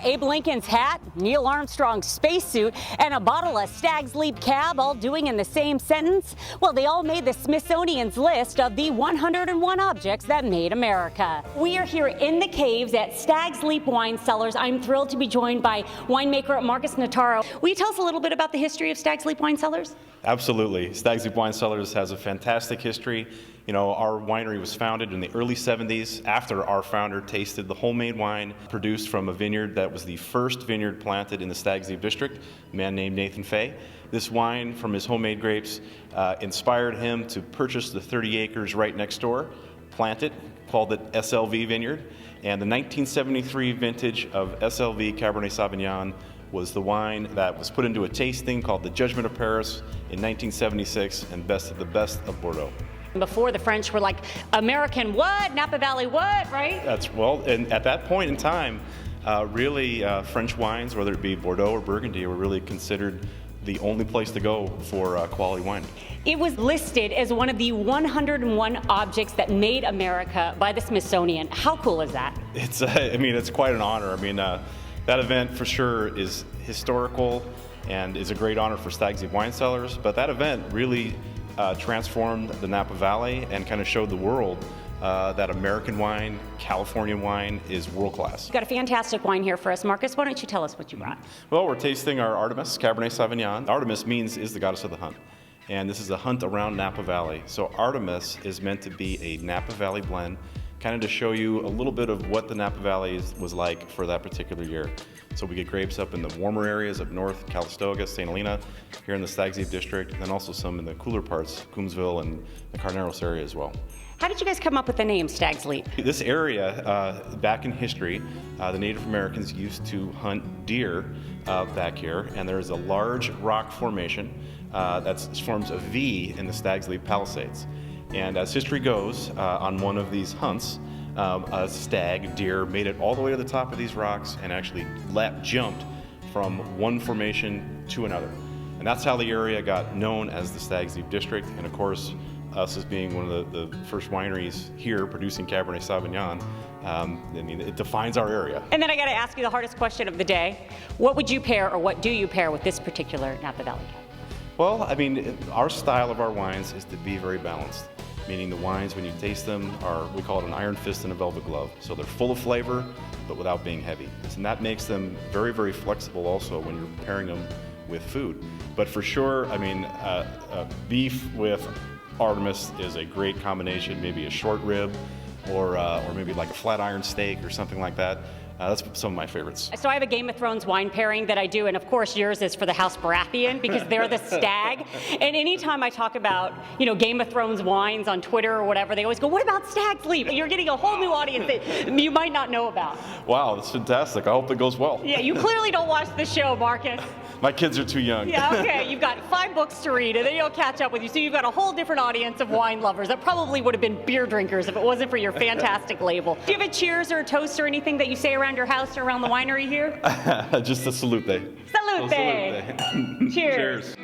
Abe Lincoln's hat, Neil Armstrong's spacesuit, and a bottle of Stag's Leap Cab all doing in the same sentence? Well, they all made the Smithsonian's list of the 101 objects that made America. We are here in the caves at Stag's Leap Wine Cellars. I'm thrilled to be joined by winemaker Marcus Notaro. Will you tell us a little bit about the history of Stag's Leap Wine Cellars? Absolutely. Stag's Leap Wine Cellars has a fantastic history. You know, our winery was founded in the early 70s after our founder tasted the homemade wine produced from a vineyard that was the first vineyard planted in the Stag's Leap district, a man named Nathan Fay. This wine from his homemade grapes inspired him to purchase the 30 acres right next door, plant it, called it SLV Vineyard, and the 1973 vintage of SLV Cabernet Sauvignon was the wine that was put into a tasting called the Judgment of Paris in 1976 and best of the best of Bordeaux. Before, the French were like, American what? Napa Valley what, right? And at that point in time, French wines, whether it be Bordeaux or Burgundy, were really considered the only place to go for quality wine. It was listed as one of the 101 objects that made America by the Smithsonian. How cool is that? It's quite an honor. That event for sure is historical and is a great honor for Stag's Leap Wine Cellars, but that event really transformed the Napa Valley and kind of showed the world that American wine, California wine is world class. You've got a fantastic wine here for us. Marcus, why don't you tell us what you brought? Well, we're tasting our Artemis Cabernet Sauvignon. Artemis is the goddess of the hunt, and this is a hunt around Napa Valley. So Artemis is meant to be a Napa Valley blend, kind of to show you a little bit of what the Napa Valley was like for that particular year. So we get grapes up in the warmer areas up north, Calistoga, St. Helena, here in the Stag's Leap district, and then also some in the cooler parts, Coombsville and the Carneros area as well. How did you guys come up with the name Stag's Leap? This area, back in history, the Native Americans used to hunt deer back here, and there's a large rock formation that forms a V in the Stag's Leap Palisades. And as history goes, on one of these hunts, a stag, deer, made it all the way to the top of these rocks and actually jumped from one formation to another. And that's how the area got known as the Stag's Leap District. And of course, us as being one of the first wineries here producing Cabernet Sauvignon, it defines our area. And then I got to ask you the hardest question of the day. What would you pair, or what do you pair with this particular Napa Valley? Well, our style of our wines is to be very balanced. Meaning the wines, when you taste them, we call it an iron fist and a velvet glove. So they're full of flavor, but without being heavy. And that makes them very, very flexible also when you're pairing them with food. But for sure, beef with Artemis is a great combination, maybe a short rib or maybe like a flat iron steak or something like that. That's some of my favorites. So I have a Game of Thrones wine pairing that I do, and of course yours is for the House Baratheon because they're the stag. And anytime I talk about, Game of Thrones wines on Twitter or whatever, they always go, what about Stag's Leap? You're getting a whole new audience that you might not know about. Wow, that's fantastic. I hope it goes well. Yeah, you clearly don't watch the show, Marcus. My kids are too young. Yeah, okay. You've got 5 books to read, and then you'll catch up with you. So you've got a whole different audience of wine lovers that probably would have been beer drinkers if it wasn't for your fantastic label. Do you have a cheers or a toast or anything that you say around your house or around the winery here? Just a salute. Salute. Cheers. Cheers.